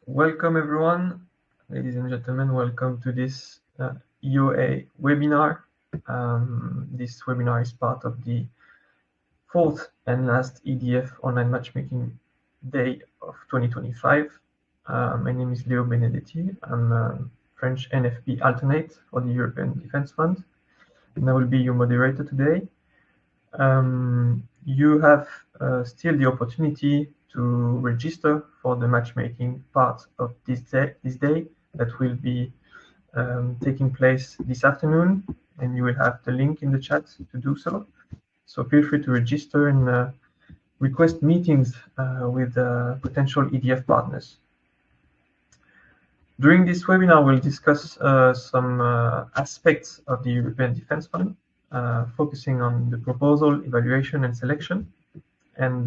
Welcome everyone, ladies and gentlemen. Welcome to this EOA webinar. This webinar is part of the fourth and last EDF online matchmaking day of 2025. My name is Leo Benedetti. I'm a French NFP alternate for the European Defence Fund, and I will be your moderator today. You have still the opportunity to register for the matchmaking part of this day that will be taking place this afternoon, and you will have the link in the chat to do so. So feel free to register and request meetings with potential EDF partners. During this webinar, we'll discuss some aspects of the European Defence Fund, focusing on the proposal, evaluation, and selection. And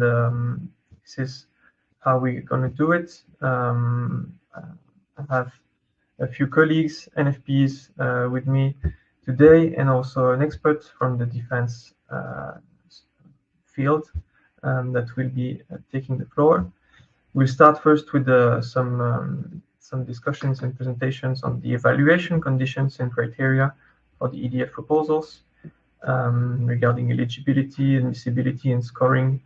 this is how we're going to do it. I have a few colleagues, NFPs, with me today, and also an expert from the defense field that will be taking the floor. We'll start first with some discussions and presentations on the evaluation conditions and criteria for the EDF proposals regarding eligibility, admissibility, and scoring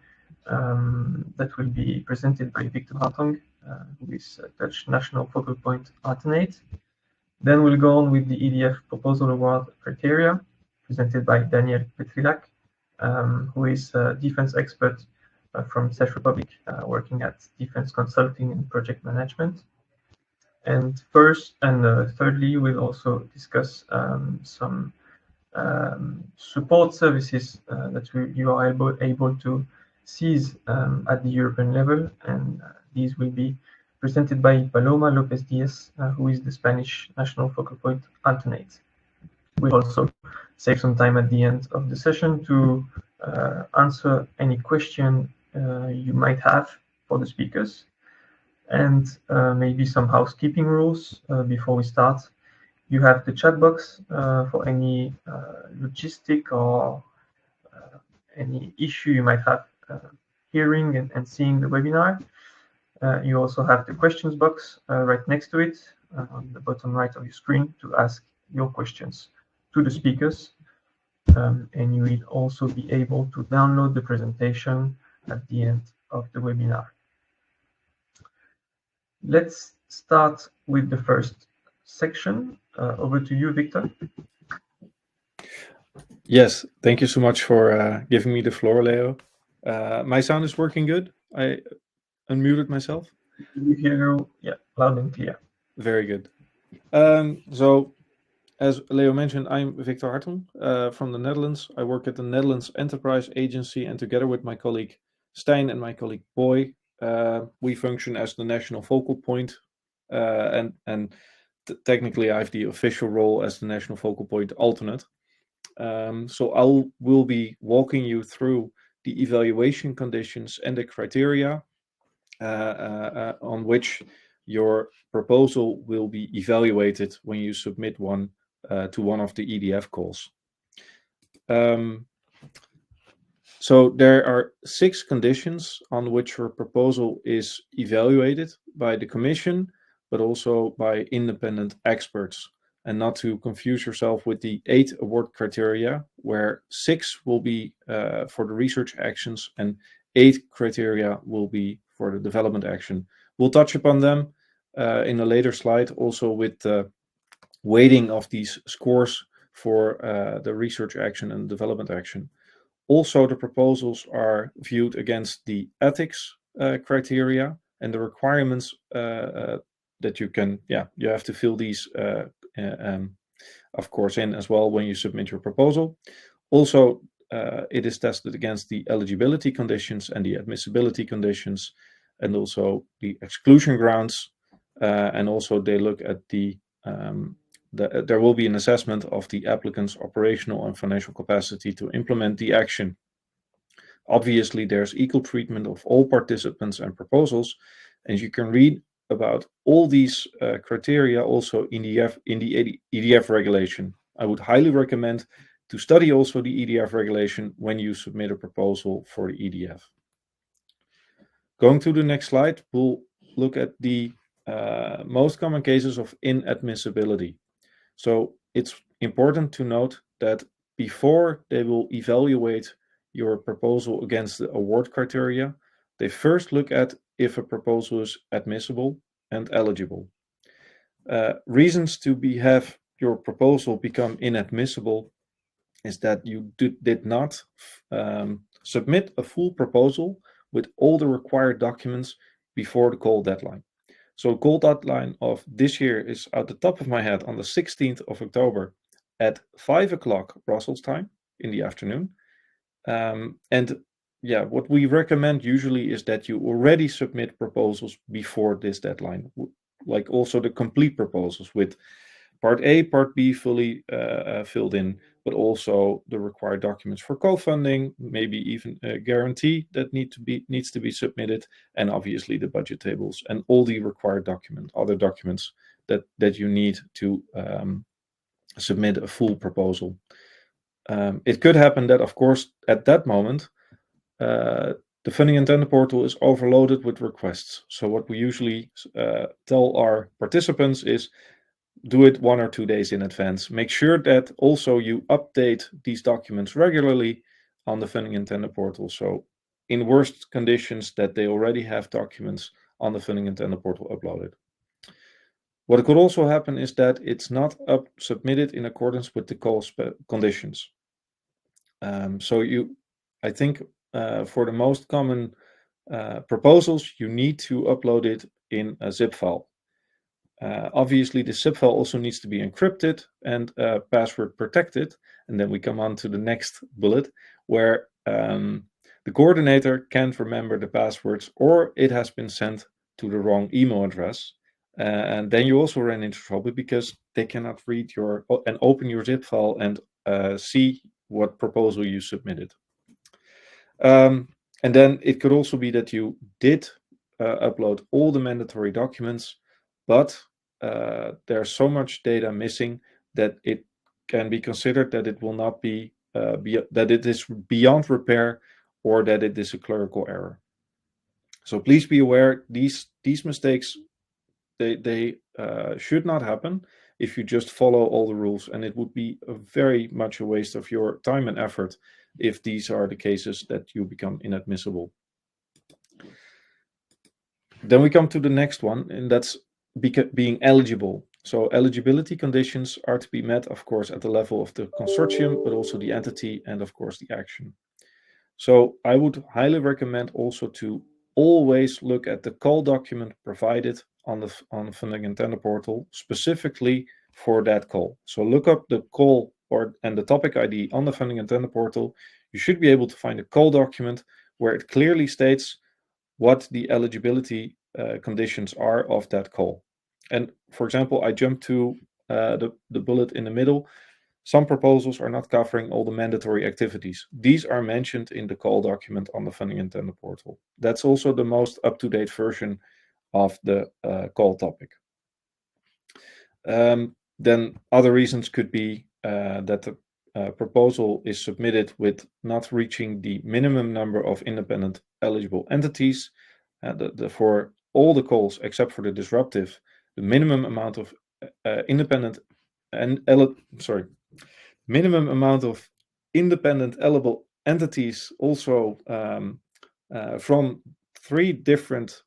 that will be presented by Victor Hartong, who is Dutch National Focal Point alternate. Then we'll go on with the EDF proposal award criteria presented by Daniel Petrilak, who is a defense expert from Czech Republic, working at defense consulting and project management. And thirdly, we'll also discuss some support services that you are able to seize at the European level, and these will be presented by Paloma Lopez Diaz, who is the Spanish National Focal Point alternate. We'll also save some time at the end of the session to answer any question you might have for the speakers, and maybe some housekeeping rules before we start. You have the chat box for any logistic or any issue you might have hearing and seeing the webinar. You also have the questions box right next to it on the bottom right of your screen to ask your questions to the speakers. And you will also be able to download the presentation at the end of the webinar. Let's start with the first section. Over to you, Victor. Yes, thank you so much for giving me the floor, Leo. My sound is working good. I unmuted myself. We hear you, yeah, loud and clear. Very good. So, as Leo mentioned, I'm Victor Hartong from the Netherlands. I work at the Netherlands Enterprise Agency, and together with my colleague Stijn and my colleague Boy, we function as the national focal point, and technically I have the official role as the national focal point alternate. So I will be walking you through the evaluation conditions and the criteria on which your proposal will be evaluated when you submit one to one of the EDF calls. So there are 6 conditions on which your proposal is evaluated by the Commission, but also by independent experts. And not to confuse yourself with the 8 award criteria, where 6 will be for the research actions and 8 criteria will be for the development action. We'll touch upon them in a later slide, also with the weighting of these scores for the research action and development action. Also, the proposals are viewed against the ethics criteria and the requirements that you have to fill these of course in as well when you submit your proposal. Also, it is tested against the eligibility conditions and the admissibility conditions, and also the exclusion grounds, and also they look at there will be an assessment of the applicant's operational and financial capacity to implement the action. Obviously, there's equal treatment of all participants and proposals, and you can read about all these criteria also in the EDF regulation. I would highly recommend to study also the EDF regulation when you submit a proposal for the EDF. Going to the next slide, we'll look at the most common cases of inadmissibility. So it's important to note that before they will evaluate your proposal against the award criteria, they first look at if a proposal is admissible and eligible. Reasons to have your proposal become inadmissible is that you did not submit a full proposal with all the required documents before the call deadline. So call deadline of this year is, at the top of my head, on the 16th of October at 5 o'clock Brussels time in the afternoon. And yeah, what we recommend usually is that you already submit proposals before this deadline, like also the complete proposals with Part A, Part B fully filled in, but also the required documents for co-funding, maybe even a guarantee that needs to be submitted, and obviously the budget tables and all the required other documents that you need to submit a full proposal. It could happen that, of course, at that moment, the funding and tender portal is overloaded with requests. So what we usually tell our participants is, do it 1 or 2 days in advance. Make sure that also you update these documents regularly on the funding and tender portal. So in worst conditions, that they already have documents on the funding and tender portal uploaded. What could also happen is that it's not submitted in accordance with the call conditions. I think for the most common proposals, you need to upload it in a zip file. Obviously, the zip file also needs to be encrypted and password protected. And then we come on to the next bullet, where the coordinator can't remember the passwords, or it has been sent to the wrong email address. And then you also run into trouble because they cannot read and open your zip file and see what proposal you submitted. And then it could also be that you did upload all the mandatory documents, but there's so much data missing that it can be considered that it will not be that it is beyond repair, or that it is a clerical error. So please be aware, these mistakes, they should not happen if you just follow all the rules, and it would be very much a waste of your time and effort if these are the cases that you become inadmissible. Then we come to the next one, and that's being eligible. So eligibility conditions are to be met, of course, at the level of the consortium, but also the entity and, of course, the action. So I would highly recommend also to always look at the call document provided on the funding and tender portal specifically for that call. So look up the call and the topic ID on the funding and tender portal. You should be able to find a call document where it clearly states what the eligibility conditions are of that call. And for example, I jumped to the bullet in the middle. Some proposals are not covering all the mandatory activities. These are mentioned in the call document on the funding and tender portal. That's also the most up-to-date version of the call topic. Then other reasons could be that the proposal is submitted with not reaching the minimum number of independent eligible entities. For all the calls except for the disruptive, the minimum amount of minimum amount of independent eligible entities also from 3 different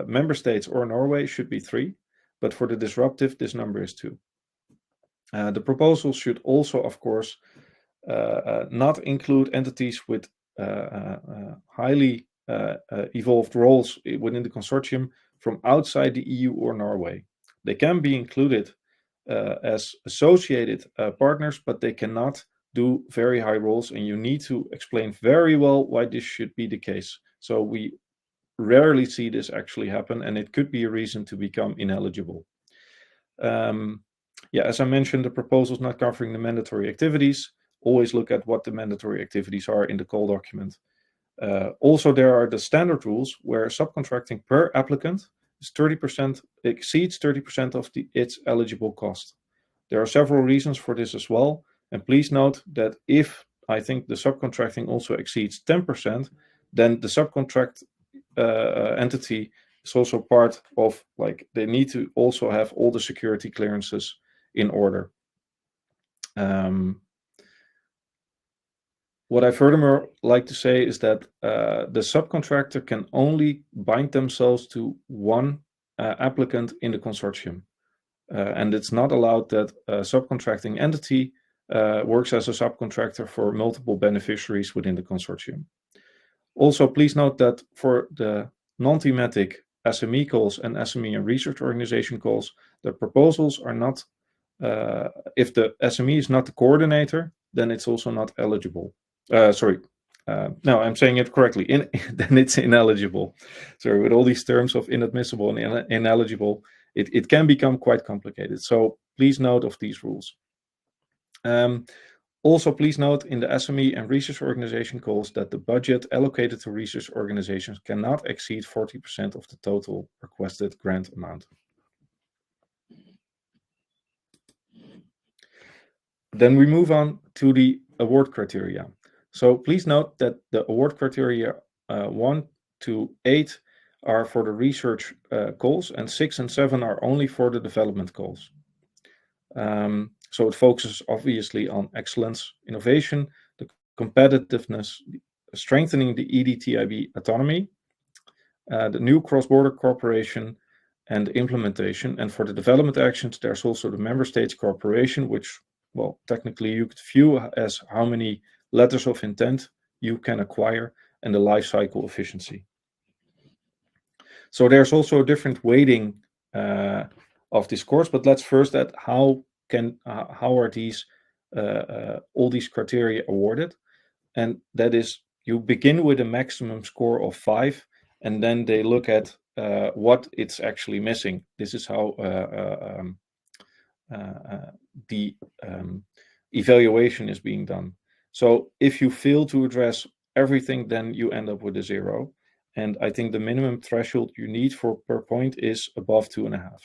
member states or Norway should be 3, but for the disruptive, this number is 2. The proposal should also, of course, not include entities with highly evolved roles within the consortium from outside the EU or Norway. They can be included as associated partners, but they cannot do very high roles, and you need to explain very well why this should be the case. So we rarely see this actually happen, and it could be a reason to become ineligible. As I mentioned, the proposals not covering the mandatory activities. Always look at what the mandatory activities are in the call document. Also, there are the standard rules where subcontracting per applicant is 30%, exceeds 30% of its eligible cost. There are several reasons for this as well. And please note that if I think the subcontracting also exceeds 10%, then the subcontract entity is also part of, like, they need to also have all the security clearances in order. What I furthermore like to say is that the subcontractor can only bind themselves to one applicant in the consortium. And it's not allowed that a subcontracting entity works as a subcontractor for multiple beneficiaries within the consortium. Also, please note that for the non-thematic SME calls and SME and research organization calls, the proposals are not, if the SME is not the coordinator, then it's also not eligible. No, I'm saying it correctly. Then it's ineligible. So with all these terms of inadmissible and ineligible, it can become quite complicated. So please note of these rules. Also, please note in the SME and research organization calls that the budget allocated to research organizations cannot exceed 40% of the total requested grant amount. Then we move on to the award criteria. So please note that the award criteria 1 to 8 are for the research calls, and 6 and 7 are only for the development calls. So it focuses obviously on excellence, innovation, the competitiveness, strengthening the EDTIB autonomy, the new cross-border cooperation, and implementation. And for the development actions, there's also the member states cooperation, which, well, technically you could view as how many letters of intent you can acquire, and the life cycle efficiency. So there's also a different weighting of this course, but let's first at how are these all these criteria awarded. And that is, you begin with a maximum score of 5, and then they look at what it's actually missing. This is how the evaluation is being done. So if you fail to address everything, then you end up with a 0. And I think the minimum threshold you need for per point is above 2.5.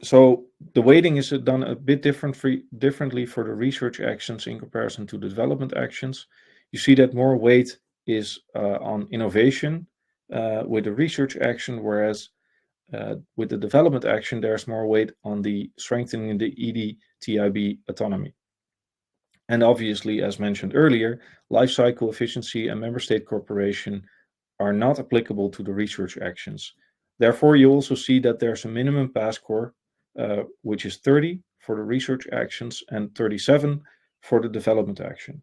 So the weighting is done a bit differently for the research actions in comparison to the development actions. You see that more weight is on innovation with the research action, whereas with the development action, there's more weight on the strengthening the EDTIB autonomy. And obviously, as mentioned earlier, life cycle efficiency and member state cooperation are not applicable to the research actions. Therefore, you also see that there's a minimum pass score, which is 30 for the research actions and 37 for the development action.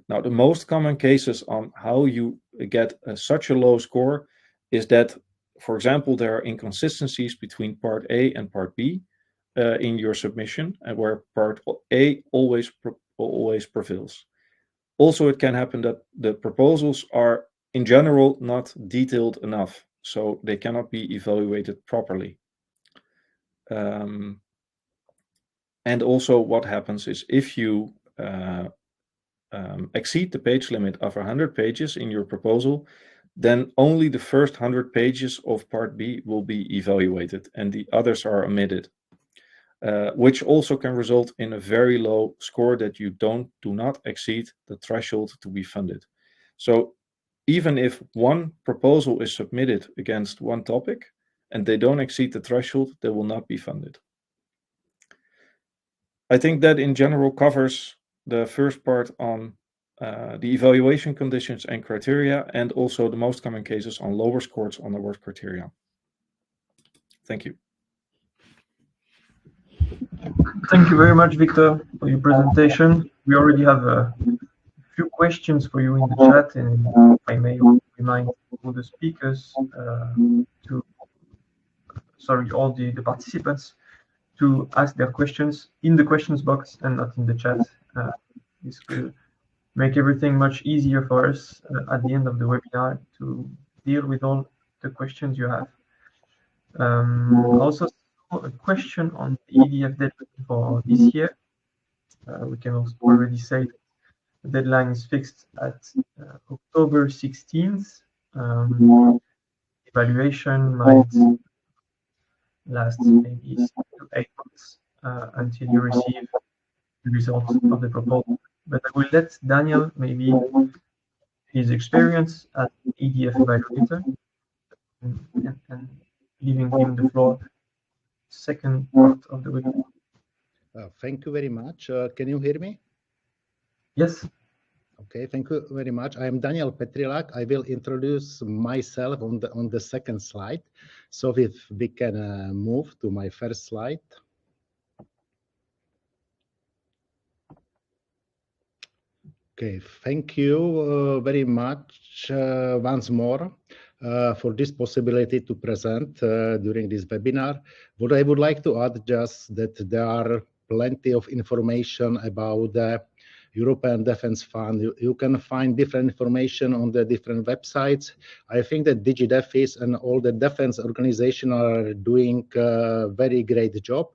Now, the most common cases on how you get such a low score is that, for example, there are inconsistencies between part A and part B in your submission, and where part A always prevails. Also, it can happen that the proposals are in general not detailed enough, so they cannot be evaluated properly. And also what happens is if you exceed the page limit of 100 pages in your proposal, then only the first 100 pages of part B will be evaluated and the others are omitted, which also can result in a very low score that you do not exceed the threshold to be funded. So even if one proposal is submitted against one topic and they don't exceed the threshold, they will not be funded. I think that in general covers the first part on the evaluation conditions and criteria, and also the most common cases on lower scores on the award criteria. Thank you. Thank you very much, Victor, for your presentation. We already have a few questions for you in the chat, and if I may remind all the speakers all the participants to ask their questions in the questions box and not in the chat. This will make everything much easier for us at the end of the webinar to deal with all the questions you have. Also, a question on the EDF deadline for this year. We can also already say that the deadline is fixed at October 16th. Evaluation might last maybe 6 to 8 months until you receive the results of the proposal. But I will let Daniel maybe his experience as an EDF evaluator, and leaving him the floor. Second part of the webinar. Thank you very much. Can you hear me? Yes. Okay, thank you very much. I am Daniel Petrilak. I will introduce myself on the second slide. So if we can move to my first slide. Okay, thank you very much once more for this possibility to present during this webinar. What I would like to add just that there are plenty of information about the European Defence Fund. You can find different information on the different websites. I think that DigiDefis and all the defense organizations are doing a very great job.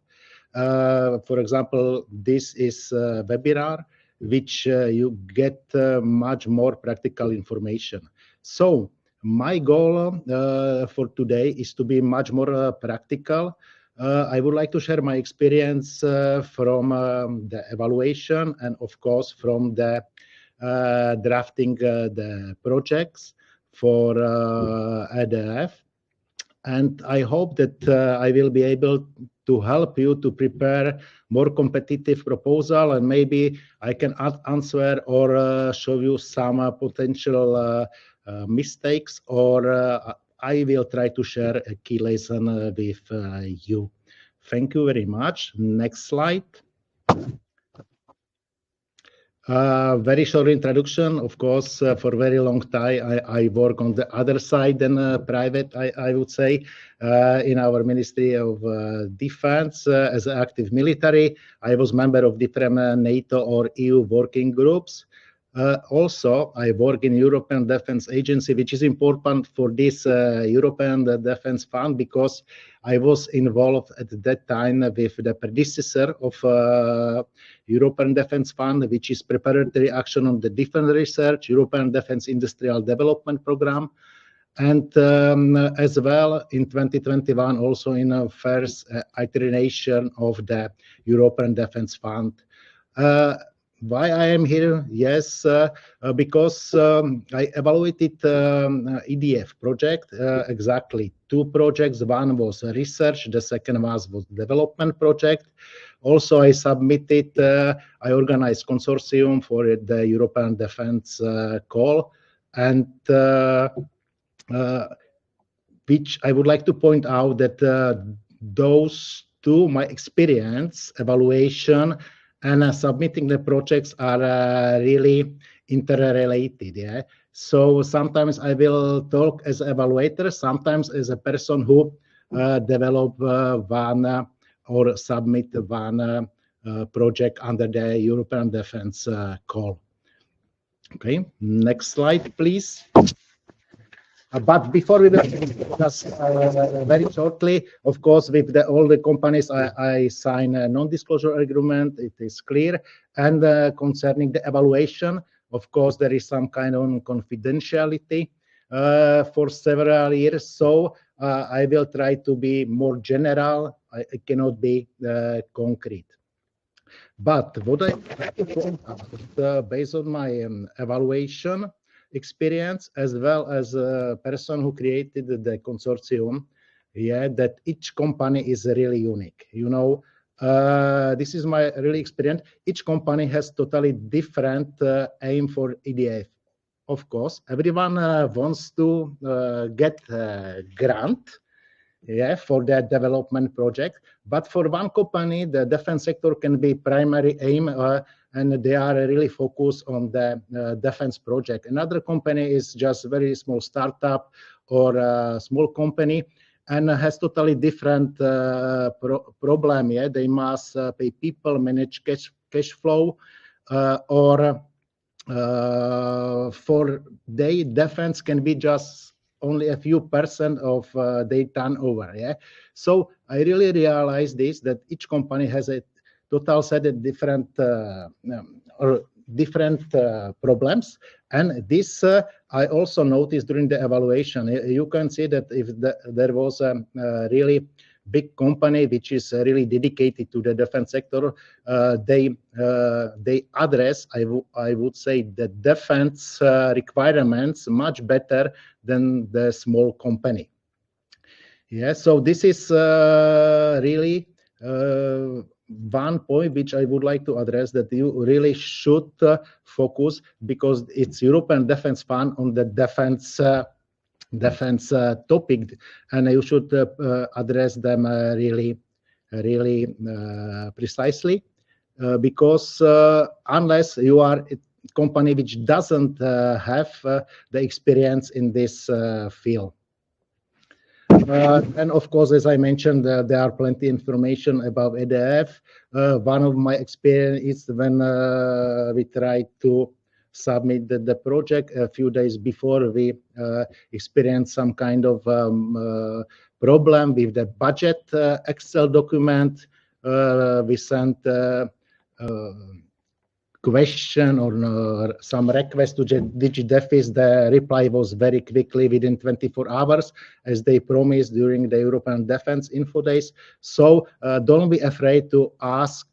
For example, this is a webinar which you get much more practical information. So my goal for today is to be much more practical. I would like to share my experience from the evaluation and of course from the drafting the projects for EDF. And I hope that I will be able to help you to prepare more competitive proposal, and maybe I can answer or show you some potential mistakes, or I will try to share a key lesson with you. Thank you very much. Next slide. Very short introduction. Of course, for a very long time, I work on the other side than private, I would say, in our Ministry of Defense as an active military. I was member of different NATO or EU working groups. Also, I work in European Defence Agency, which is important for this European Defence Fund because I was involved at that time with the predecessor of European Defence Fund, which is Preparatory Action on the Defence Research, European Defence Industrial Development Programme, and as well in 2021 also in a first iteration of the European Defence Fund. Why I am here? Yes, because I evaluated EDF project, exactly 2 projects. One was research, the second was development project. Also, I submitted, I organized consortium for the European Defence Call, and which I would like to point out that those 2, my experience, evaluation, and submitting the projects are really interrelated. Yeah. So sometimes I will talk as an evaluator, sometimes as a person who develop one or submit one project under the European Defence Call. Okay, next slide, please. But before we will just very shortly, of course, with all the companies, I sign a non-disclosure agreement. It is clear. And concerning the evaluation, of course, there is some kind of confidentiality for several years. So I will try to be more general. I cannot be concrete. But what I like to point out, based on my evaluation experience, as well as a person who created the consortium, yeah, that each company is really unique. You know, this is my really experience. Each company has totally different aim for EDF. Of course, everyone wants to get a grant, yeah, for their development project. But for one company, the defense sector can be primary aim, and they are really focused on the defense project. Another company is just a very small startup or a small company and has totally different problem. Yeah, they must pay people, manage cash flow, or for their defense can be just only a few % of their turnover. Yeah, so I really realized this, that each company has a total set of different problems, and this I also noticed during the evaluation. You can see that if there was a really big company which is really dedicated to the defense sector, they address, I would say, the defense requirements much better than the small company. Yeah, so this is really one point which I would like to address, that you really should focus, because it's European Defense Fund on the defense topic, and you should address them really precisely, because unless you are a company which doesn't have the experience in this field. And of course, as I mentioned, there are plenty of information about EDF. One of my experience is when we tried to submit the project a few days before, we experienced some kind of problem with the budget Excel document. We sent question or some request to DigiDefis. The reply was very quickly, within 24 hours, as they promised during the European Defense Info Days. So don't be afraid to ask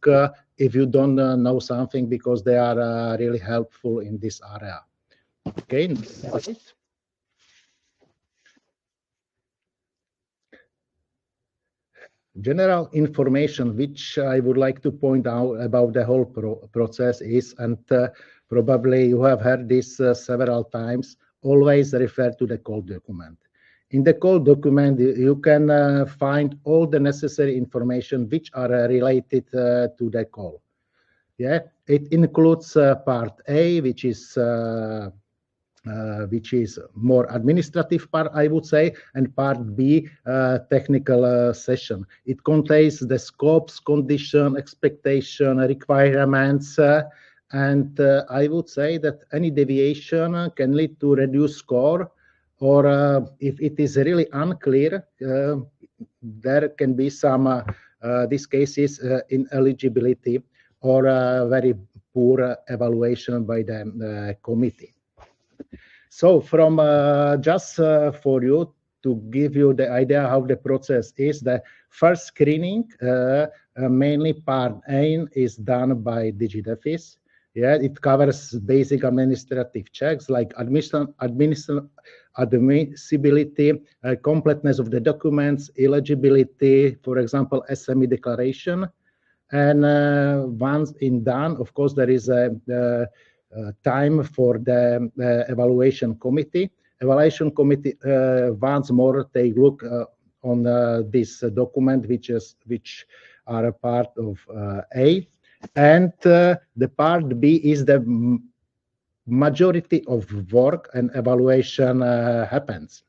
if you don't know something, because they are really helpful in this area. Okay, that's it. General information which I would like to point out about the whole process is, and probably you have heard this several times, always refer to the call document. In the call document, you can find all the necessary information which are related to the call. Yeah, it includes part A, which is more administrative part, I would say, and part B, technical session. It contains the scopes, condition, expectation, requirements, and I would say that any deviation can lead to reduced score, or if it is really unclear, there can be some, these cases, ineligibility or very poor evaluation by the committee. So from just for you to give you the idea how the process is, the first screening, mainly part A, is done by DigiDefis. Yeah, it covers basic administrative checks like admissibility, completeness of the documents, eligibility, for example, SME declaration. And once done, of course, there is a time for the evaluation committee. Evaluation committee once more take a look on this document, which are a part of A, and the part B is the majority of work and evaluation happens.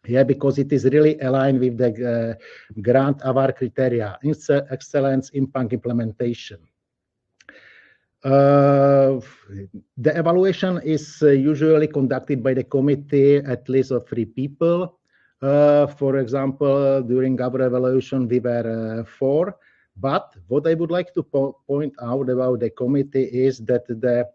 Yeah, because it is really aligned with the grant award criteria, excellence, impact, implementation. The evaluation is usually conducted by the committee, at least of 3 people. For example, during our evaluation, we were 4. But what I would like to point out about the committee is that the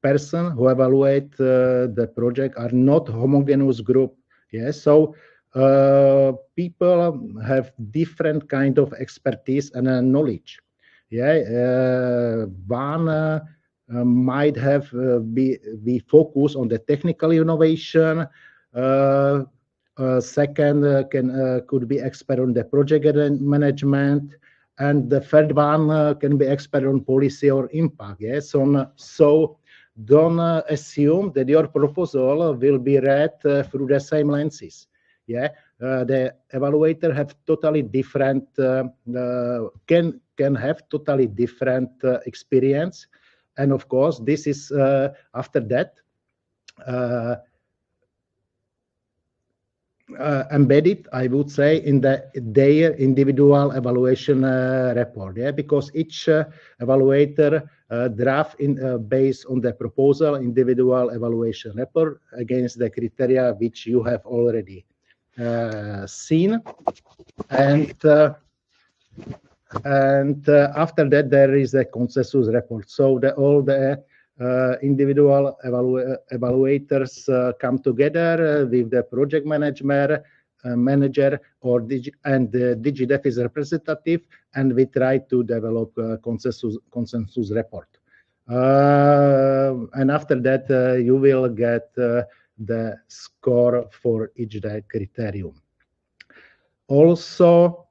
person who evaluate the project are not homogeneous group. Yeah, so people have different kind of expertise and knowledge. Yeah, one might have be focused on the technical innovation. Second could be expert on the project management, and the third one can be expert on policy or impact. Yes, so don't assume that your proposal will be read through the same lenses. Yeah, the evaluator have totally different can have totally different experience, and of course this is after that embedded, I would say, in their individual evaluation report. Yeah, because each evaluator draft based on the proposal individual evaluation report against the criteria which you have already seen, and after that there is a consensus report. So all the individual evaluators come together with the project manager manager or DigiDef is representative, and we try to develop a consensus report. And after that, you will get the score for each criterion. Also,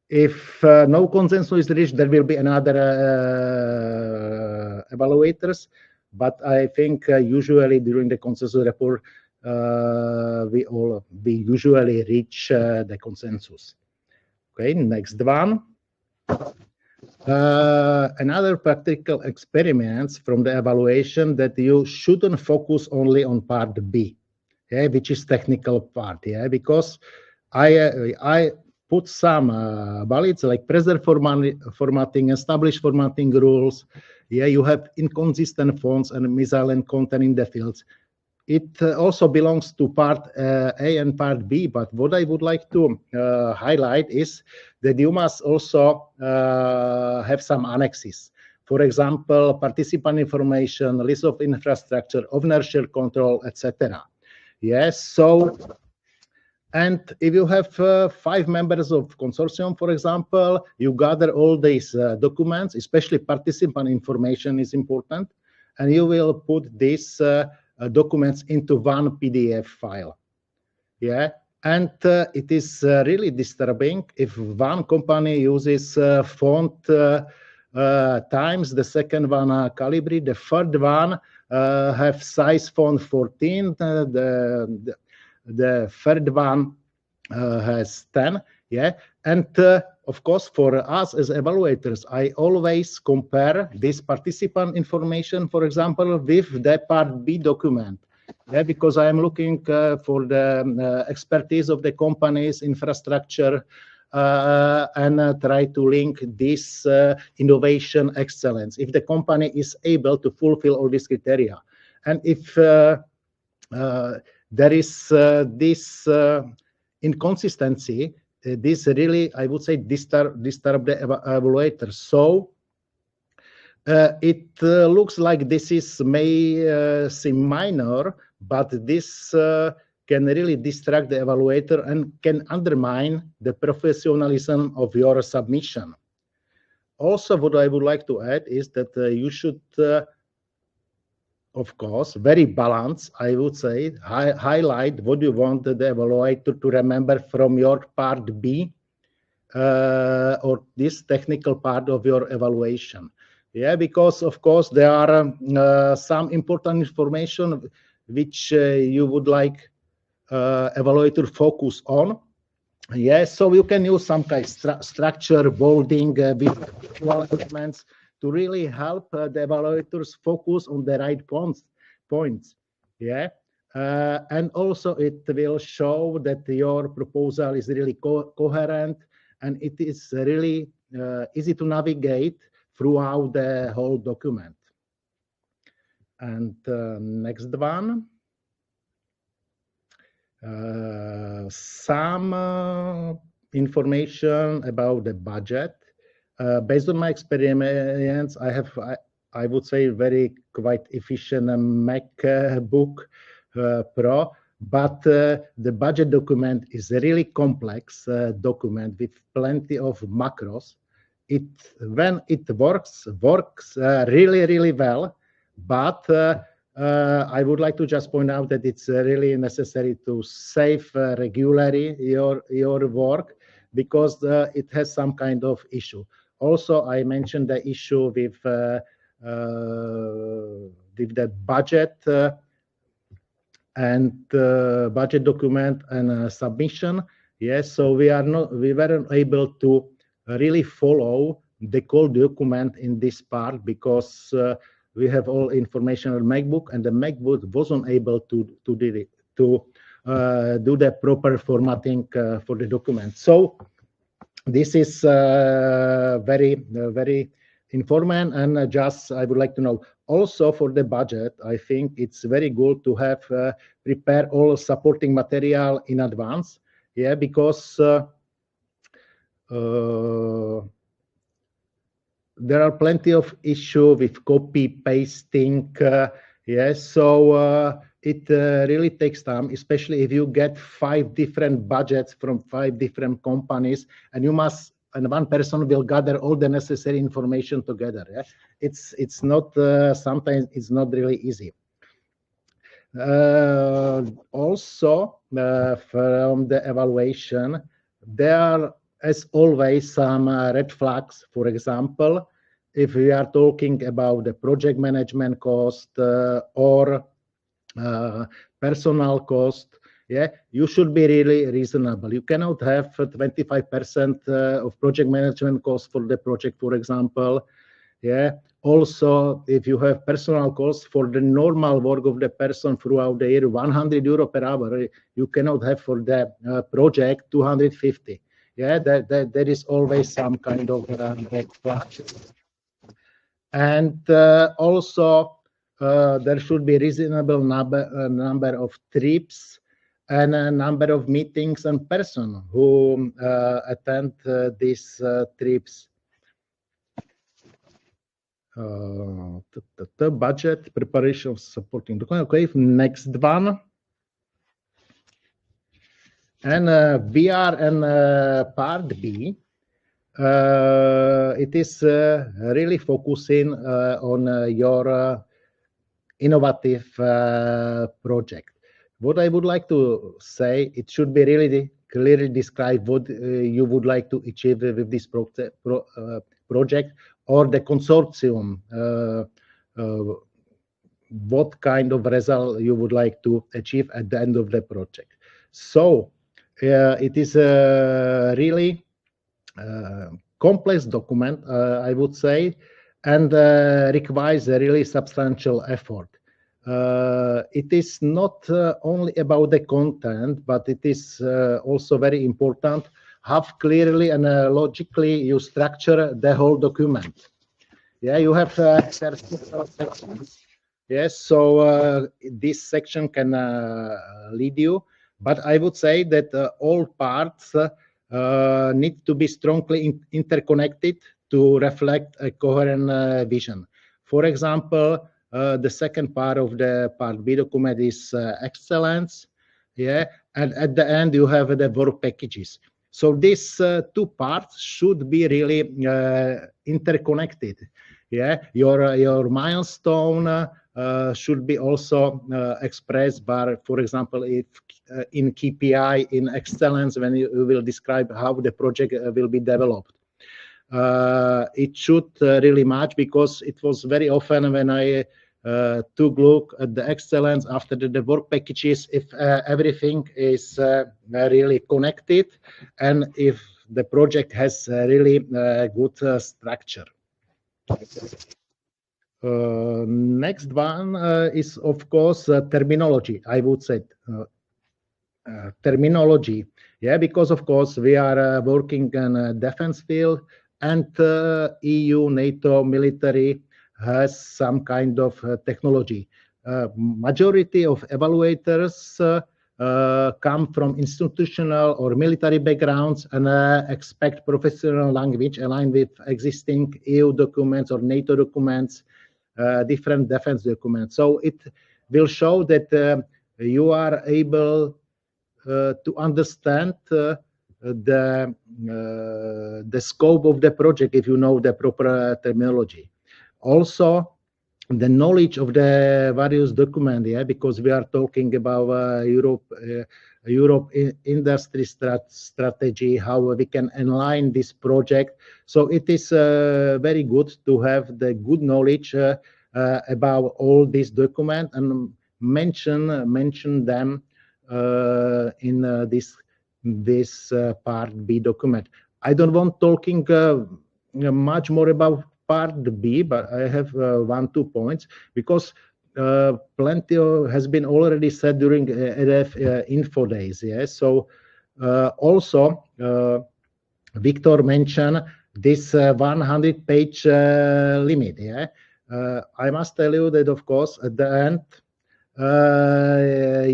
if no consensus is reached, there will be another evaluators. But I think usually during the consensus report, we usually reach the consensus. Okay, next one. Another practical experiments from the evaluation that you shouldn't focus only on part B, okay, which is technical part, yeah, because I put some valids like preserve formatting, established formatting rules. Yeah, you have inconsistent fonts and misaligned content in the fields. It also belongs to part A and part B, but what I would like to highlight is that you must also have some annexes. For example, participant information, list of infrastructure, ownership control, etc. Yes, so, and if you have 5 members of consortium, for example, you gather all these documents, especially participant information is important, and you will put these documents into one PDF file. Yeah, and it is really disturbing if one company uses font times, the second one Calibri, the third one have size font 14, the third one has 10. Yeah, and of course, for us as evaluators, I always compare this participant information, for example, with the part B document. Yeah, because I am looking for the expertise of the company's infrastructure and try to link this innovation excellence. If the company is able to fulfill all these criteria, and if there is this inconsistency, this really, I would say, disturb the evaluator. So it looks like this may seem minor, but this can really distract the evaluator and can undermine the professionalism of your submission. Also, what I would like to add is that you should, of course, very balanced, I would say, highlight what you want the evaluator to remember from your part B or this technical part of your evaluation. Yeah, because of course there are some important information which you would like evaluator focus on. Yes, so you can use some kind of structure, bolding, visual elements to really help the evaluators focus on the right points. Yeah, and also it will show that your proposal is really coherent and it is really easy to navigate throughout the whole document. And next one. Some information about the budget. Based on my experience, I would say very quite efficient MacBook Pro, but the budget document is a really complex document with plenty of macros. When it works really, really well, but I would like to just point out that it's really necessary to save regularly your work because it has some kind of issue. Also, I mentioned the issue with the budget and budget document and submission. Yes, so we weren't able to really follow the core document in this part because we have all information on MacBook, and the MacBook wasn't able to do the proper formatting for the document. So this is very informative, and just I would like to know also for the budget. I think it's very good to have prepare all supporting material in advance. Yeah, because there are plenty of issues with copy pasting. Yes, so it really takes time, especially if you get 5 different budgets from 5 different companies, and one person will gather all the necessary information together. Yeah? It's not sometimes it's not really easy. Also, from the evaluation, there are, as always, some red flags. For example, if we are talking about the project management cost or personal cost, yeah, you should be really reasonable. You cannot have 25% of project management cost for the project, for example. Yeah. Also, if you have personal costs for the normal work of the person throughout the year, 100 euro per hour, you cannot have for the project 250. Yeah, there is always some kind of and also there should be reasonable number of trips and a number of meetings and person who attend these trips. The budget preparation of supporting document. Okay, next one. And we are in part B. It is really focusing on your innovative project. What I would like to say, it should be really clearly described what you would like to achieve with this project or the consortium, what kind of result you would like to achieve at the end of the project. So it is a really complex document, I would say, and requires a really substantial effort. It is not only about the content, but it is also very important how clearly and logically you structure the whole document. Yeah, you have sections. Yes, so this section can lead you, but I would say that all parts need to be strongly interconnected to reflect a coherent vision. For example, the second part of the part B document is excellence. Yeah, and at the end you have the work packages. So these two parts should be really interconnected. Yeah, your milestone should be also expressed by, for example, if in KPI, in excellence, when you will describe how the project will be developed. It should really match, because it was very often when I took a look at the excellence after the work packages, if everything is really connected and if the project has really good structure. Next one is, of course, terminology. I would say terminology. Yeah, because of course we are working in a defense field, and EU, NATO, military has some kind of technology. Majority of evaluators come from institutional or military backgrounds and expect professional language aligned with existing EU documents or NATO documents, different defense documents. So it will show that you are able to understand the scope of the project if you know the proper terminology. Also, the knowledge of the various documents, yeah, because we are talking about Europe industry strategy, how we can align this project. So it is very good to have the good knowledge about all these documents and mention them in this part B document. I don't want talking much more about part B, but I have 1-2 points, because plenty has been already said during EDF info days. Yeah, so also Victor mentioned this 100-page limit. Yeah, I must tell you that of course at the end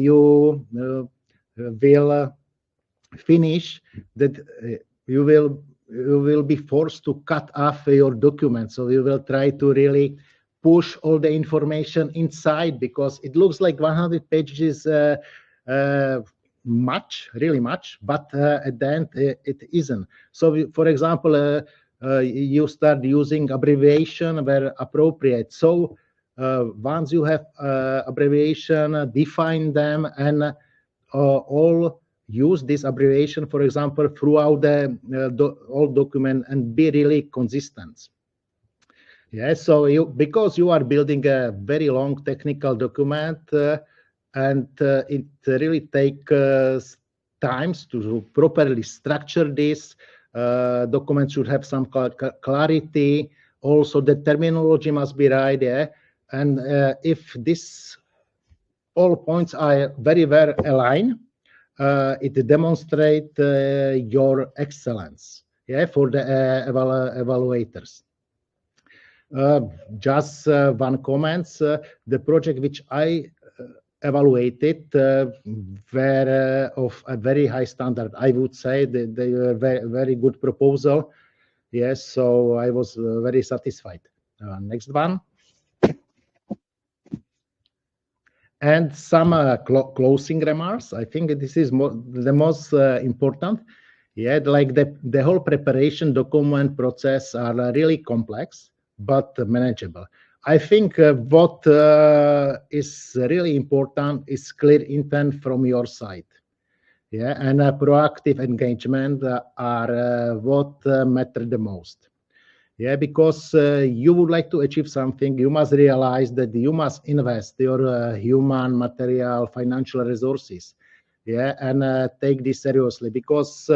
you will finish that you will be forced to cut off your document. So you will try to really push all the information inside, because it looks like 100 pages really much, but at the end it isn't. So for example, you start using abbreviation where appropriate. So once you have abbreviation, define them, and all use this abbreviation, for example, throughout the whole document, and be really consistent. Yeah, so because you are building a very long technical document, and it really takes times to properly structure this. Document should have some clarity. Also, the terminology must be right. Yeah, and if this all points are very well aligned, it demonstrates your excellence. Yeah, for the evaluators. Just one comment. The project which I evaluated were of a very high standard. I would say that they were very good proposal. Yes, so I was very satisfied. Next one. And some closing remarks. I think this is the most important. Yeah, like the whole preparation document process are really complex, but manageable. I think what is really important is clear intent from your side. Yeah, and proactive engagement are what matter the most. Yeah, because you would like to achieve something, you must realize that you must invest your human, material, financial resources. Yeah, and take this seriously, because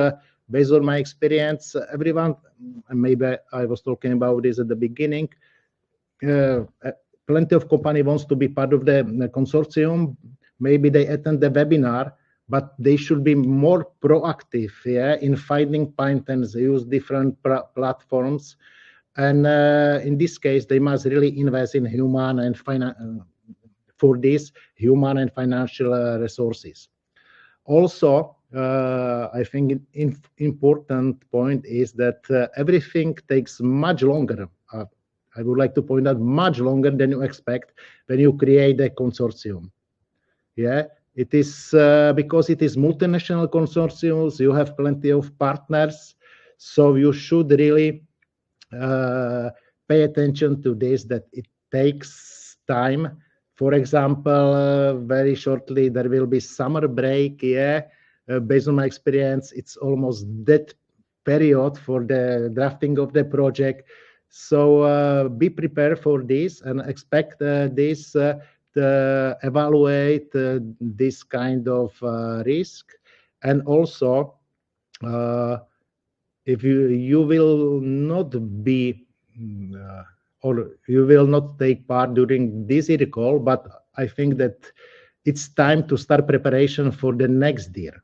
based on my experience, everyone, maybe I was talking about this at the beginning, plenty of company wants to be part of the consortium. Maybe they attend the webinar, but they should be more proactive, yeah, in finding patents, use different platforms. And in this case, they must really invest in human and for this human and financial resources. Also, I think an important point is that everything takes much longer. I would like to point out much longer than you expect when you create a consortium. Yeah, it is because it is multinational consortiums. You have plenty of partners, so you should really pay attention to this, that it takes time. For example, very shortly there will be summer break. Yeah, based on my experience, it's almost that period for the drafting of the project. So be prepared for this and expect this to evaluate this kind of risk. And also, if you will not be or you will not take part during this recall, but I think that it's time to start preparation for the next year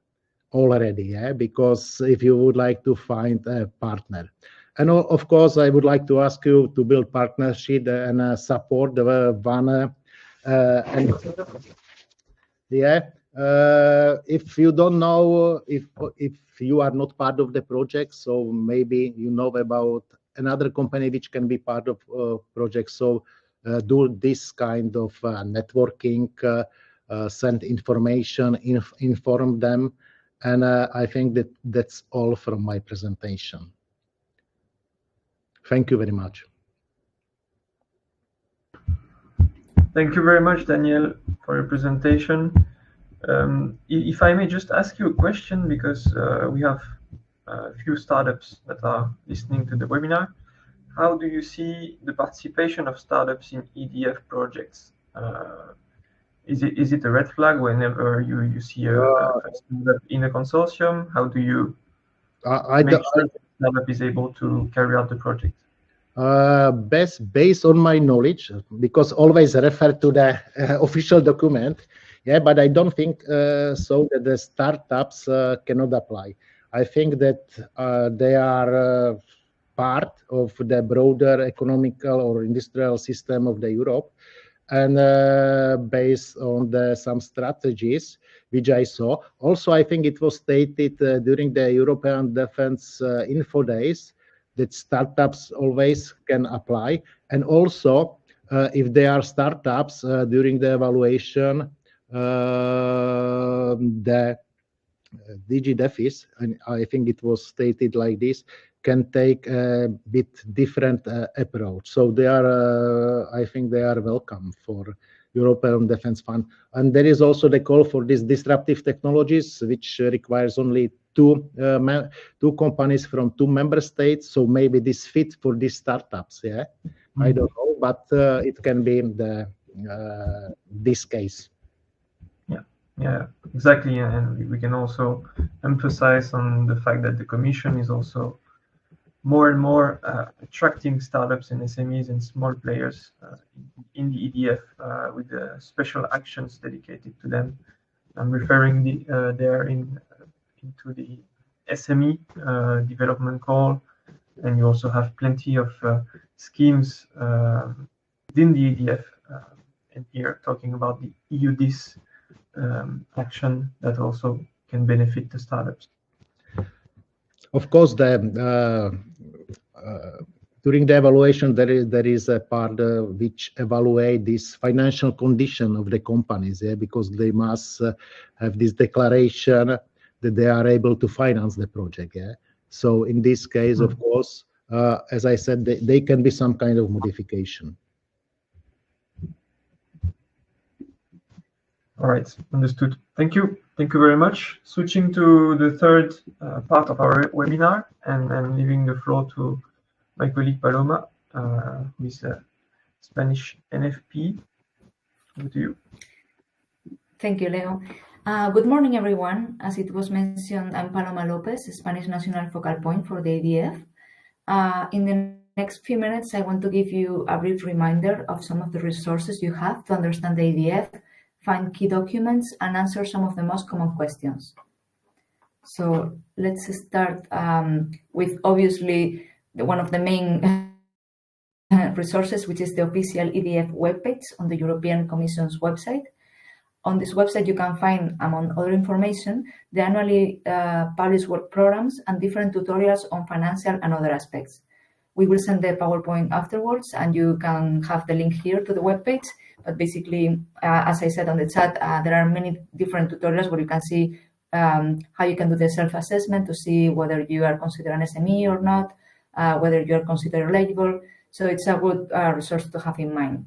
already, yeah, because if you would like to find a partner. And of course, I would like to ask you to build partnership and support the one. And yeah, if you don't know, if you are not part of the project, so maybe you know about another company which can be part of project. So do this kind of networking, send information, inform them, and I think that that's all from my presentation. Thank you very much. Thank you very much, Daniel, for your presentation. If I may just ask you a question, because we have a few startups that are listening to the webinar. How do you see the participation of startups in EDF projects? Is it a red flag whenever you see a startup in a consortium? How do you make sure the startup is able to carry out the project? Based on my knowledge, because always refer to the official document, yeah, but I don't think so that the startups cannot apply. I think that they are part of the broader economical or industrial system of the Europe, and based on some strategies which I saw. Also, I think it was stated during the European Defense Info Days that startups always can apply. And also, if they are startups during the evaluation, the DG DEFIS, and I think it was stated like this, can take a bit different approach. So they are, I think they are welcome for European Defence Fund. And there is also the call for these disruptive technologies, which requires only two companies from 2 member states. So maybe this fit for these startups. Yeah, I don't know, but it can be in the this case. Yeah, exactly. And we can also emphasize on the fact that the Commission is also more and more attracting startups and SMEs and small players in the EDF with the special actions dedicated to them. I'm referring there into the SME development call, and you also have plenty of schemes within the EDF, and here talking about the EUDIS action that also can benefit the startups. Of course, during the evaluation, there is a part which evaluate this financial condition of the companies, because they must have this declaration that they are able to finance the project. So in this case, of course, as I said, they can be some kind of modification. All right, understood. Thank you. Thank you very much. Switching to the third part of our webinar and leaving the floor to my colleague Paloma, who is a Spanish NFP. Over to you. Thank you, Leo. Good morning, everyone. As it was mentioned, I'm Paloma Lopez, Spanish National Focal Point for the EDF. In the next few minutes, I want to give you a brief reminder of some of the resources you have to understand the EDF, find key documents, and answer some of the most common questions. So let's start with obviously one of the main resources, which is the official EDF webpage on the European Commission's website. On this website, you can find, among other information, the annually published work programs and different tutorials on financial and other aspects. We will send the PowerPoint afterwards, and you can have the link here to the webpage. But basically, as I said on the chat, there are many different tutorials where you can see how you can do the self-assessment to see whether you are considered an SME or not, whether you are considered eligible. So it's a good resource to have in mind.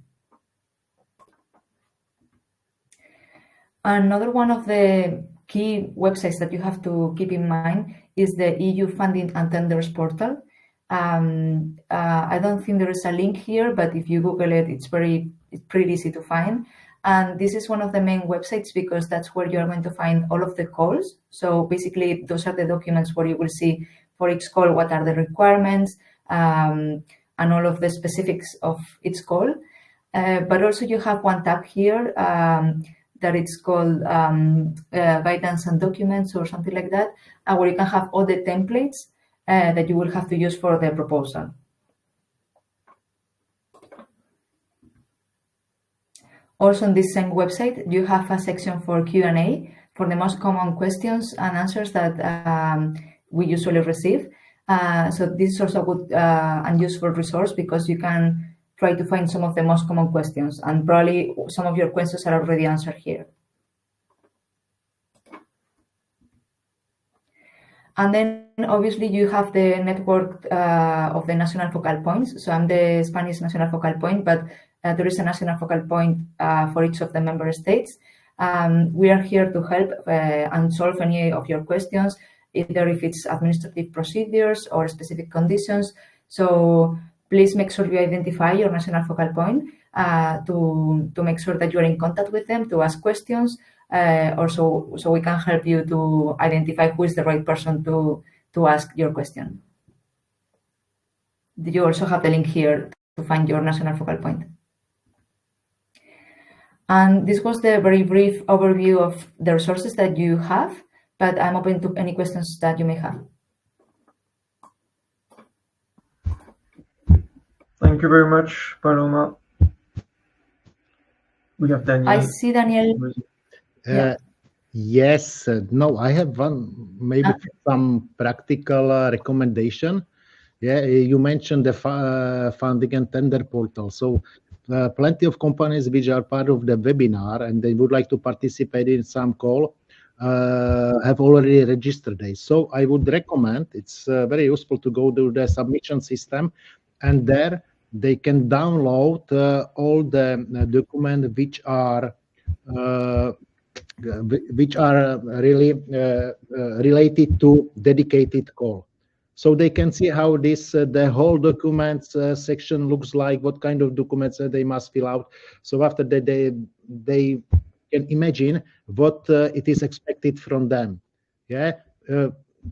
Another one of the key websites that you have to keep in mind is the EU Funding and Tenders portal. I don't think there is a link here, but if you Google it, it's pretty easy to find. And this is one of the main websites because that's where you're going to find all of the calls. So basically, those are the documents where you will see for each call what are the requirements and all of the specifics of each call. But also you have one tab here that it's called guidance and documents or something like that, where you can have all the templates that you will have to use for the proposal. Also on this same website, you have a section for Q&A for the most common questions and answers that we usually receive. So this is also a good and useful resource because you can try to find some of the most common questions, and probably some of your questions are already answered here. And then obviously you have the network of the national focal points. So I'm the Spanish national focal point, but there is a national focal point for each of the member states. We are here to help and solve any of your questions, either if it's administrative procedures or specific conditions. So please make sure you identify your national focal point to make sure that you are in contact with them to ask questions, so we can help you to identify who is the right person to ask your question. You also have the link here to find your national focal point. And this was the very brief overview of the resources that you have, but I'm open to any questions that you may have. Thank you very much, Paloma. We have Daniel. I see Daniel. Yeah. Yes, no, I have one, maybe some practical recommendation. Yeah, you mentioned the funding and tender portal. So plenty of companies which are part of the webinar and they would like to participate in some call have already registered this. So I would recommend, it's very useful to go to the submission system, and there they can download all the documents which are really related to dedicated call. So they can see how this the whole documents section looks like, what kind of documents they must fill out. So after that, they can imagine what it is expected from them. Yeah,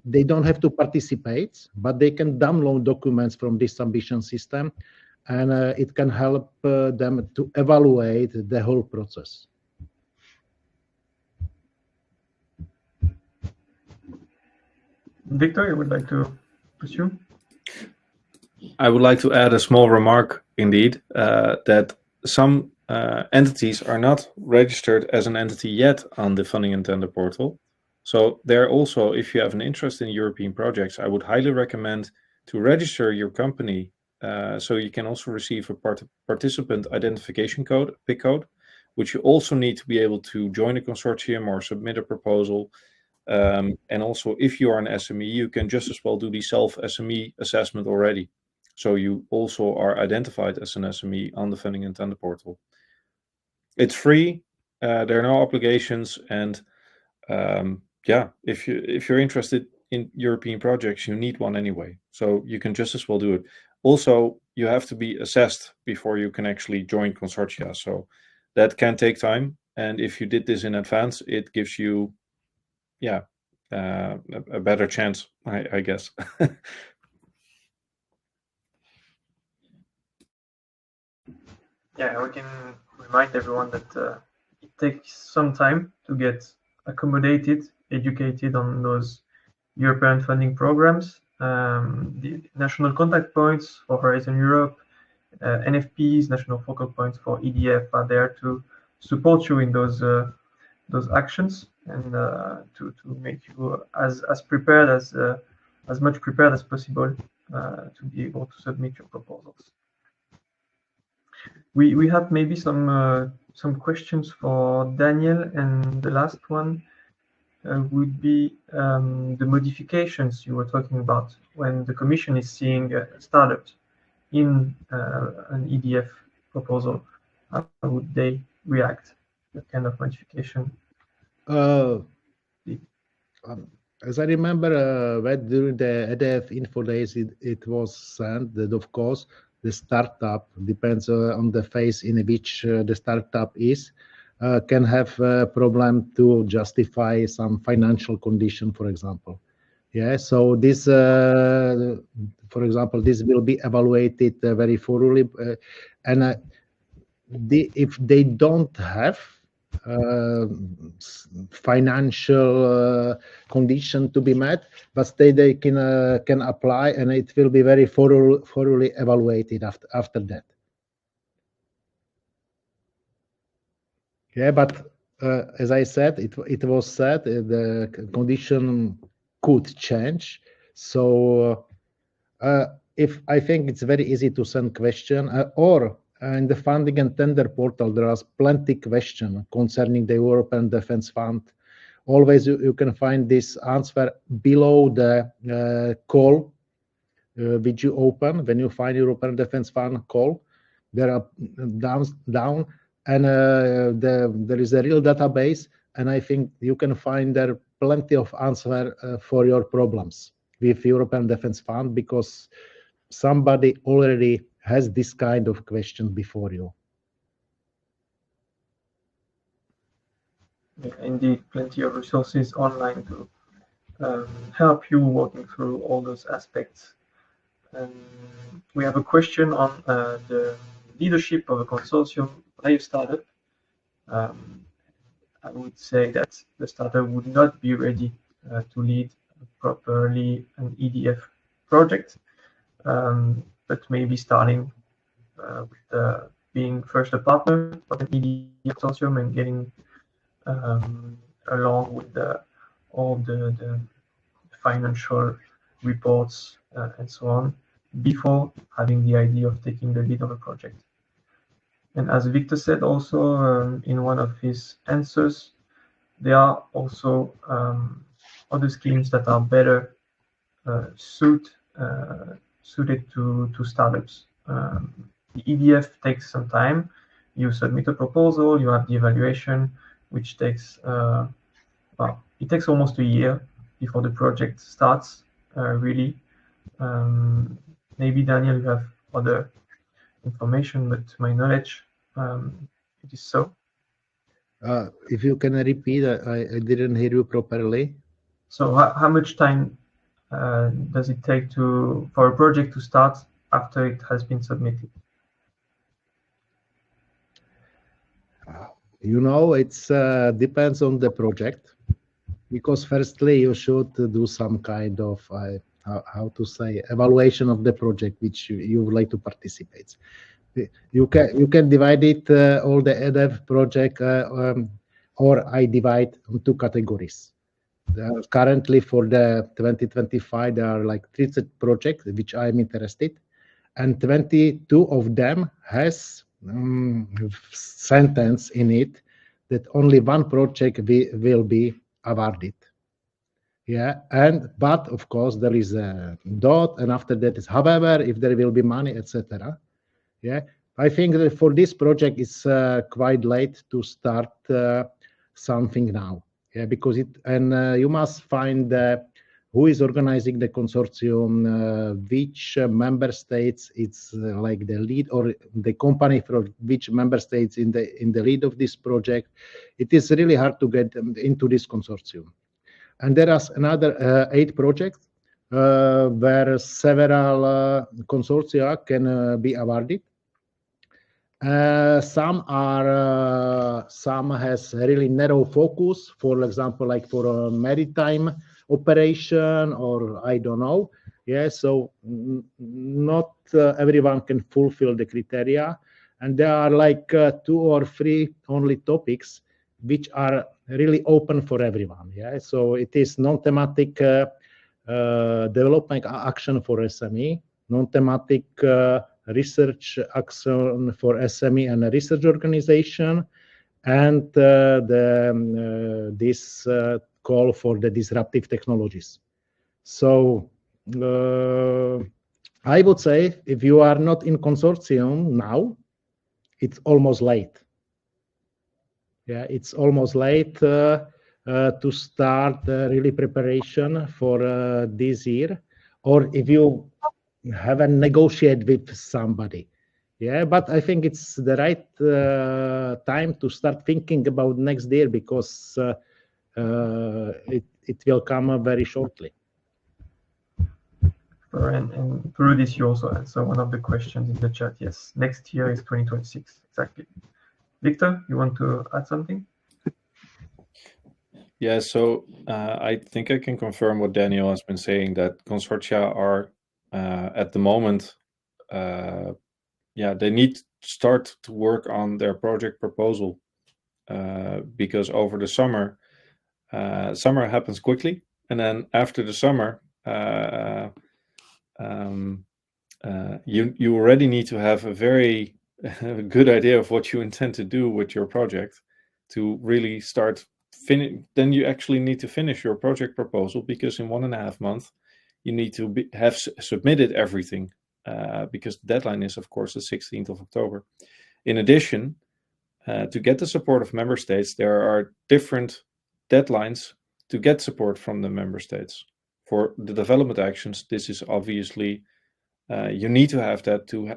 they don't have to participate, but they can download documents from this submission system, and it can help them to evaluate the whole process. Victor, you would like to pursue? I would like to add a small remark, indeed, that some entities are not registered as an entity yet on the funding and tender portal. So there also, if you have an interest in European projects, I would highly recommend to register your company so you can also receive a participant identification code, PIC code, which you also need to be able to join a consortium or submit a proposal. And also, if you are an SME, you can just as well do the self-SME assessment already. So you also are identified as an SME on the funding and tender portal. It's free. There are no obligations, and yeah, if you're interested in European projects, you need one anyway. So you can just as well do it. Also, you have to be assessed before you can actually join consortia. So that can take time. And if you did this in advance, it gives you, yeah, a better chance, I guess. Yeah, we can remind everyone that it takes some time to get accommodated, educated on those European funding programs. The national contact points for Horizon Europe, NFPs, national focal points for EDF, are there to support you in those actions and to make you as prepared as much prepared as possible to be able to submit your proposals. We have maybe some questions for Daniel, and the last one would be the modifications you were talking about when the Commission is seeing startups in an EDF proposal. How would they react? What kind of modification? As I remember, during the EDF info days, it was sent that, of course, the startup depends on the phase in which the startup is, can have a problem to justify some financial condition, for example. Yeah, so this, for example, this will be evaluated very thoroughly, and if they don't have financial condition to be met, but they can apply, and it will be very thoroughly evaluated after that. Yeah, but as I said, it was said the condition could change. So if I think it's very easy to send question or in the funding and tender portal, there are plenty questions concerning the European Defence Fund. Always you can find this answer below the call which you open when you find European Defence Fund call. There are down and there is a real database, and I think you can find there plenty of answer for your problems with European Defence Fund, because somebody already has this kind of question before you. Yeah, indeed, plenty of resources online to help you walking through all those aspects. We have a question on the leadership of a consortium by a startup. I would say that the startup would not be ready to lead properly an EDF project, but maybe starting with being first a partner of an EDF consortium and getting along with all the financial reports and so on before having the idea of taking the lead of a project. And as Victor said also in one of his answers, there are also other schemes that are better suited to startups. The EDF takes some time. You submit a proposal, you have the evaluation, which takes it takes almost a year before the project starts. Really, maybe Daniel, you have other information, but to my knowledge, it is so. If you can repeat, I didn't hear you properly. So how much time does it take for a project to start after it has been submitted? It's depends on the project, because firstly you should do some kind of how to say evaluation of the project which you would like to participate. You can divide it all the EDF project, or I divide on two categories. Currently for the 2025 there are like 30 projects which I'm interested, and 22 of them has sentence in it that only one project will be awarded. But of course there is a dot, and after that is however, if there will be money, etc. I think that for this project it's quite late to start something now. Because you must find who is organizing the consortium, which member states it's like the lead, or the company from which member states in the lead of this project. It is really hard to get into this consortium. And there are another 8 projects where several consortia can be awarded. Some has really narrow focus, for example, like for a maritime operation, or I don't know. So not everyone can fulfill the criteria, and there are like 2 or 3 only topics which are really open for everyone. So it is non-thematic development action for SME, non-thematic research action for SME and a research organization, and this call for the disruptive technologies. So I would say if you are not in consortium now, it's almost late. It's almost late to start really preparation for this year, or if you haven't negotiated with somebody. But I think it's the right time to start thinking about next year, because it will come very shortly. And through this, you also answer one of the questions in the chat. Yes, next year is 2026, exactly. Victor, you want to add something? Yeah, so I think I can confirm what Daniel has been saying, that consortia are at the moment, they need to start to work on their project proposal because over the summer happens quickly, and then after the summer, you already need to have a very good idea of what you intend to do with your project to really start. Then you actually need to finish your project proposal, because in 1.5 months you need to have submitted everything, because the deadline is, of course, the 16th of October. In addition, to get the support of member states, there are different deadlines to get support from the member states. For the development actions, this is obviously, you need to have that to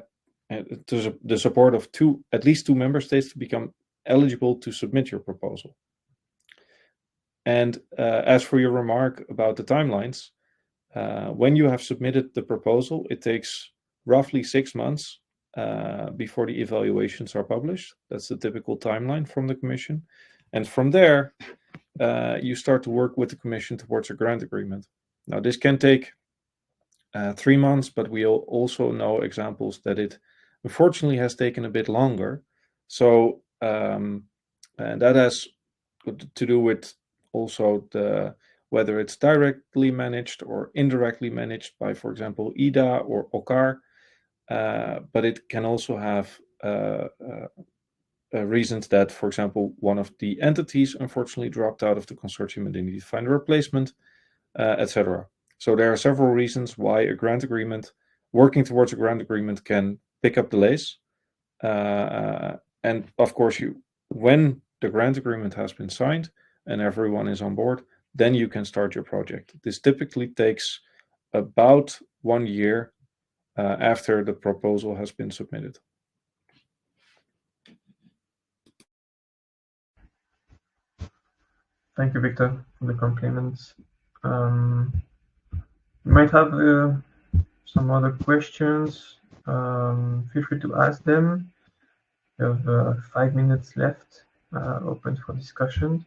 the support of at least 2 member states to become eligible to submit your proposal. And as for your remark about the timelines, when you have submitted the proposal, it takes roughly 6 months before the evaluations are published. That's the typical timeline from the Commission. And from there, you start to work with the Commission towards a grant agreement. Now, this can take 3 months, but we also know examples that it unfortunately has taken a bit longer. So, and that has to do with also whether it's directly managed or indirectly managed by, for example, IDA or OCCAR, but it can also have reasons that, for example, one of the entities unfortunately dropped out of the consortium and they need to find a replacement, etc. So there are several reasons why a grant agreement, working towards a grant agreement, can pick up delays. And of course, when the grant agreement has been signed and everyone is on board, then you can start your project. This typically takes about 1 year after the proposal has been submitted. Thank you, Victor, for the compliments. You might have some other questions. Feel free to ask them. We have 5 minutes left, open for discussion.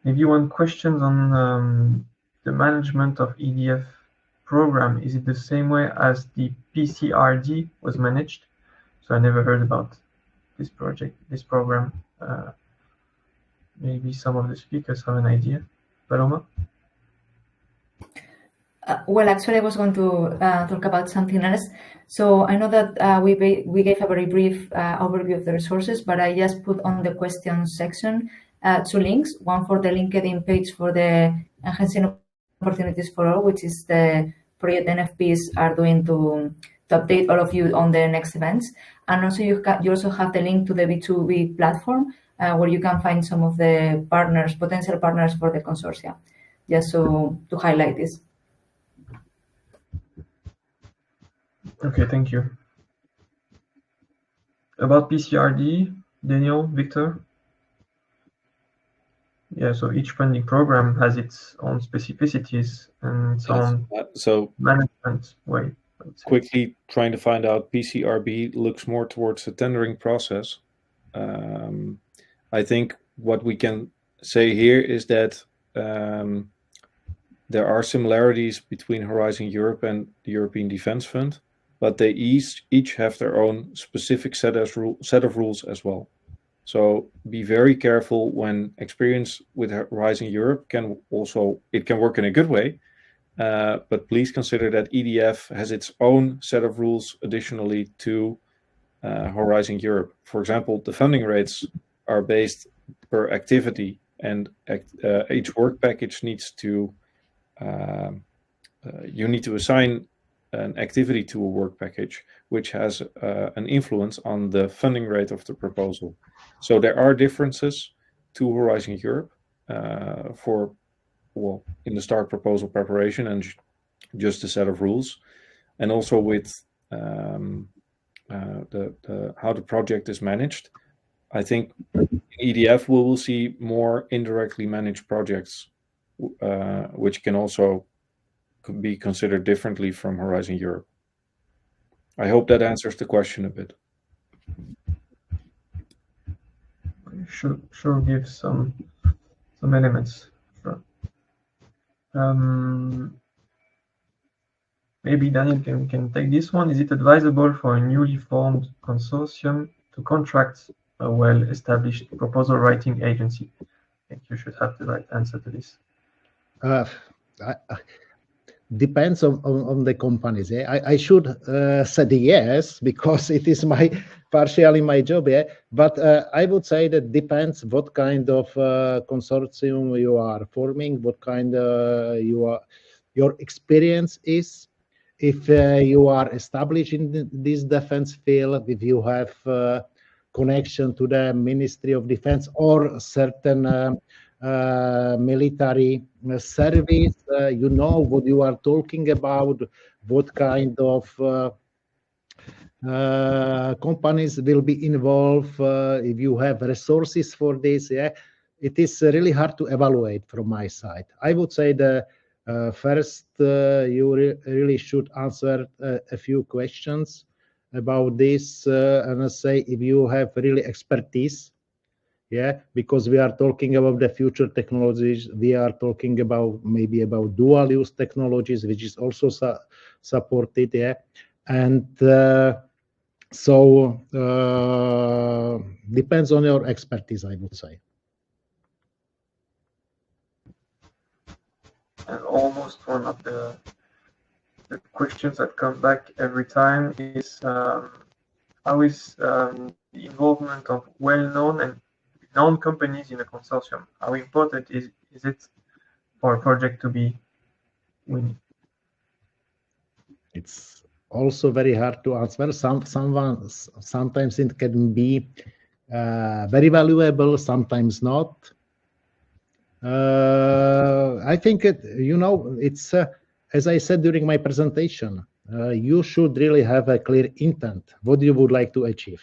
Maybe one question on the management of EDF program. Is it the same way as the PCRD was managed? So I never heard about this project, this program. Maybe some of the speakers have an idea. Paloma? Well, actually, I was going to talk about something else. So I know that we gave a very brief overview of the resources, but I just put on the questions section 2 links, one for the LinkedIn page for the Enhancing Opportunities for All, which is the project NFPs are doing to update all of you on the next events. And also you also have the link to the B2B platform where you can find some of the partners, potential partners for the consortia, just so to highlight this. Okay, thank you. About PCRD, Daniel, Victor? Yeah, so each funding program has its own specificities and its own management way. Quickly trying to find out, PCRB looks more towards the tendering process. I think what we can say here is that there are similarities between Horizon Europe and the European Defence Fund, but they each have their own specific set of rules as well. So be very careful when experience with Horizon Europe can work in a good way, but please consider that EDF has its own set of rules additionally to Horizon Europe. For example, the funding rates are based per activity, and each work package needs to you need to assign an activity to a work package, which has an influence on the funding rate of the proposal. So there are differences to Horizon Europe in the start proposal preparation and just a set of rules, and also with how the project is managed. I think in EDF we will see more indirectly managed projects, which can also be considered differently from Horizon Europe. I hope that answers the question a bit. Sure gives some elements. Sure. Maybe Daniel can take this one. Is it advisable for a newly formed consortium to contract a well-established proposal writing agency? I think you should have the right answer to this. Depends on the companies. I should say yes, because it is partially my job. But I would say that depends what kind of consortium you are forming, what kind your experience is. If you are established in this defense field, if you have connection to the Ministry of Defense or certain military service, you know what you are talking about, what kind of companies will be involved, if you have resources for this. It is really hard to evaluate from my side. I would say the first you really should answer a few questions about this and say if you have really expertise. Because we are talking about the future technologies. We are talking about maybe about dual use technologies, which is also supported. And so depends on your expertise, I would say. And almost one of the questions that come back every time is how is the involvement of well-known and known companies in a consortium? How important is it for a project to be winning? It's also very hard to answer. Sometimes it can be very valuable, sometimes not. I think it's as I said during my presentation, you should really have a clear intent, what you would like to achieve.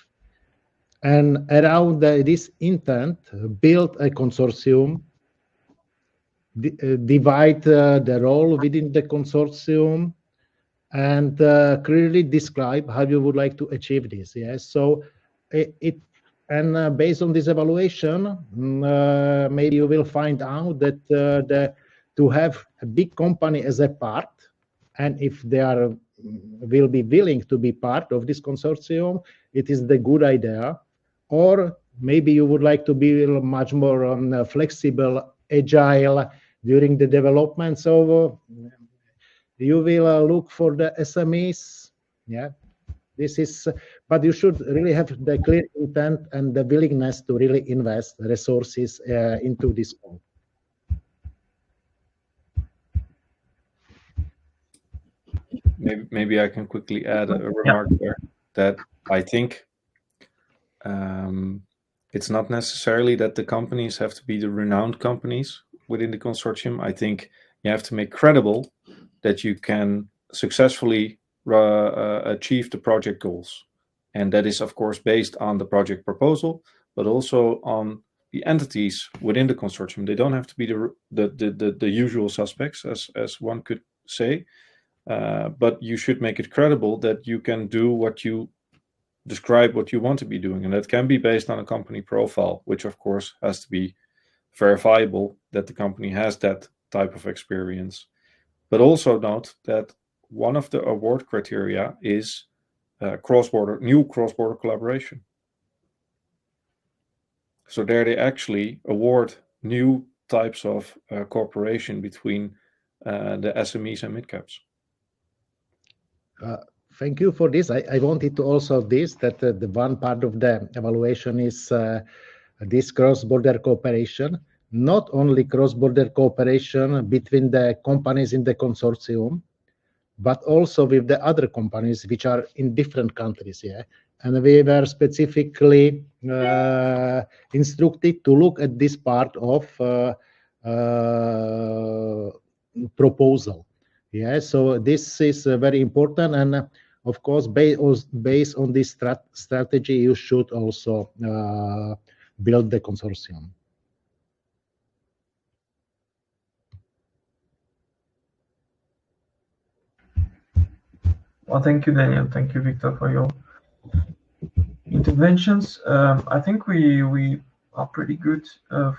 And around this intent, build a consortium, divide the role within the consortium, and clearly describe how you would like to achieve this. Yes, so based on this evaluation, maybe you will find out that to have a big company as a part, and if they will be willing to be part of this consortium, it is the good idea. Or maybe you would like to be much more flexible, agile during the development. So you will look for the SMEs. Yeah, this is, but you should really have the clear intent and the willingness to really invest resources into this goal. Maybe I can quickly add a remark there that I think it's not necessarily that the companies have to be the renowned companies within the consortium. I think you have to make credible that you can successfully achieve the project goals. And that is, of course, based on the project proposal, but also on the entities within the consortium. They don't have to be the usual suspects, as one could say, but you should make it credible that you can do what you describe what you want to be doing. And that can be based on a company profile, which of course has to be verifiable that the company has that type of experience. But also note that one of the award criteria is new cross-border collaboration. So there they actually award new types of cooperation between the SMEs and midcaps. Thank you for this. I wanted to also that the one part of the evaluation is this cross-border cooperation, not only cross-border cooperation between the companies in the consortium, but also with the other companies which are in different countries. Yeah, and we were specifically instructed to look at this part of proposal. Yeah, so this is very important, and of course, based on this strategy, you should also build the consortium. Well, thank you, Daniel. Thank you, Victor, for your interventions. I think we are pretty good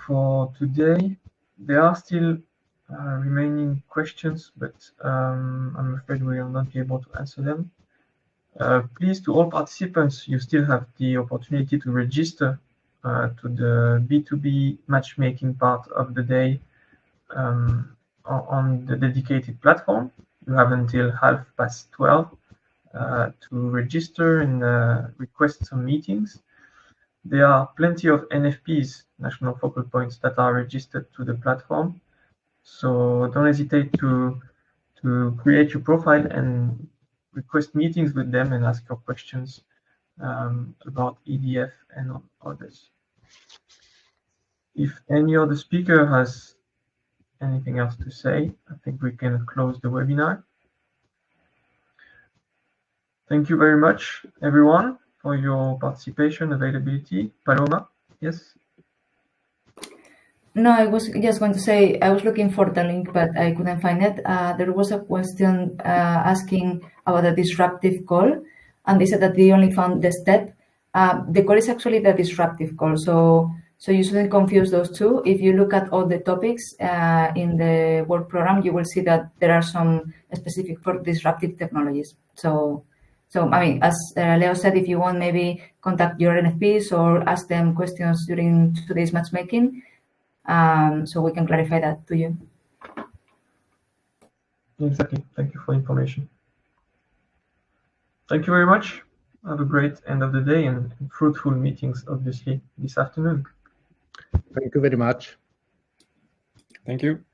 for today. There are still remaining questions, but I'm afraid we will not be able to answer them. Please, to all participants, you still have the opportunity to register to the B2B matchmaking part of the day on the dedicated platform. You have until 12:30 to register and request some meetings. There are plenty of NFPs, national focal points, that are registered to the platform. So don't hesitate to create your profile and request meetings with them and ask your questions about EDF and others. If any other speaker has anything else to say, I think we can close the webinar. Thank you very much, everyone, for your participation, availability. Paloma, yes? No, I was just going to say, I was looking for the link, but I couldn't find it. There was a question asking about a disruptive call, and they said that they only found the step. The call is actually the disruptive call, so you shouldn't confuse those two. If you look at all the topics in the work program, you will see that there are some specific for disruptive technologies. So I mean, as Leo said, if you want, maybe contact your NFPs or ask them questions during today's matchmaking. So we can clarify that to you. Exactly. Thank you for information. Thank you very much. Have a great end of the day and fruitful meetings, obviously, this afternoon. Thank you very much. Thank you.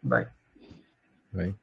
Bye. Bye.